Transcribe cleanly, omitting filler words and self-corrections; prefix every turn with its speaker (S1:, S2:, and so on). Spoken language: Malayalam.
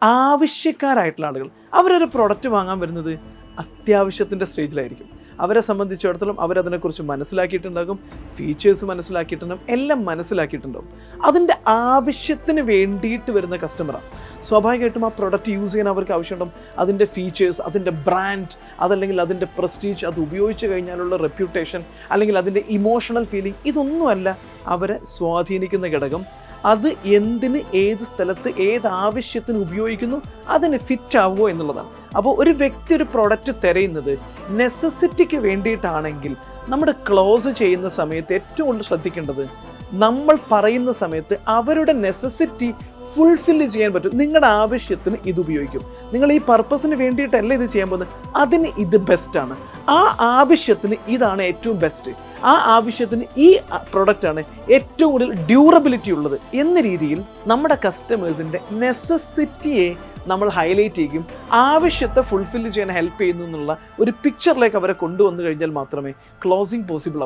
S1: ആവശ്യക്കാരായിട്ടുള്ള ആളുകൾ അവരൊരു പ്രൊഡക്റ്റ് വാങ്ങാൻ വരുന്നത് അത്യാവശ്യത്തിൻ്റെ സ്റ്റേജിലായിരിക്കും. അവരെ സംബന്ധിച്ചിടത്തോളം അവരതിനെക്കുറിച്ച് മനസ്സിലാക്കിയിട്ടുണ്ടാകും, ഫീച്ചേഴ്സ് മനസ്സിലാക്കിയിട്ടുണ്ടാകും, എല്ലാം മനസ്സിലാക്കിയിട്ടുണ്ടാകും. അതിൻ്റെ ആവശ്യത്തിന് വേണ്ടിയിട്ട് വരുന്ന കസ്റ്റമറാണ്. സ്വാഭാവികമായിട്ടും ആ പ്രൊഡക്റ്റ് യൂസ് ചെയ്യാൻ അവർക്ക് ആവശ്യമുണ്ടാകും. അതിൻ്റെ ഫീച്ചേഴ്സ്, അതിൻ്റെ ബ്രാൻഡ്, അതല്ലെങ്കിൽ അതിൻ്റെ പ്രസ്റ്റീജ്, അത് ഉപയോഗിച്ച് കഴിഞ്ഞാലുള്ള റെപ്യൂട്ടേഷൻ, അല്ലെങ്കിൽ അതിൻ്റെ ഇമോഷണൽ ഫീലിംഗ്, ഇതൊന്നുമല്ല അവരെ സ്വാധീനിക്കുന്ന ഘടകം. അത് എന്തിന്, ഏത് സ്ഥലത്ത്, ഏത് ആവശ്യത്തിന് ഉപയോഗിക്കുന്നു, അതിന് ഫിറ്റ് ആവുമോ എന്നുള്ളതാണ്. അപ്പോൾ ഒരു വ്യക്തി ഒരു പ്രൊഡക്റ്റ് തിരയുന്നത് നെസസിറ്റിക്ക് വേണ്ടിയിട്ടാണെങ്കിൽ നമ്മുടെ ക്ലോസ് ചെയ്യുന്ന സമയത്ത് ഏറ്റവും കൂടുതൽ ശ്രദ്ധിക്കേണ്ടത് നമ്മൾ പറയുന്ന സമയത്ത് അവരുടെ നെസസിറ്റി ഫുൾഫില്ല് ചെയ്യാൻ പറ്റും. നിങ്ങളുടെ ആവശ്യത്തിന് ഇത് ഉപയോഗിക്കും, നിങ്ങൾ ഈ പർപ്പസിന് വേണ്ടിയിട്ടല്ല ഇത് ചെയ്യാൻ പോകുന്നത്, അതിന് ഇത് ബെസ്റ്റാണ്, ആ ആവശ്യത്തിന് ഇതാണ് ഏറ്റവും ബെസ്റ്റ്, ആ ആവശ്യത്തിന് ഈ പ്രൊഡക്റ്റാണ് ഏറ്റവും കൂടുതൽ ഡ്യൂറബിലിറ്റി ഉള്ളത് എന്ന രീതിയിൽ നമ്മുടെ കസ്റ്റമേഴ്സിൻ്റെ നെസസിറ്റിയെ നമ്മൾ ഹൈലൈറ്റ് ചെയ്യും. ആവശ്യത്തെ ഫുൾഫില്ല് ചെയ്യാൻ ഹെൽപ്പ് ചെയ്യുന്നു എന്നുള്ള ഒരു പിക്ചറിലേക്ക് അവരെ കൊണ്ടുവന്നു കഴിഞ്ഞാൽ മാത്രമേ ക്ലോസിംഗ് പോസിബിൾ ആവുള്ളൂ.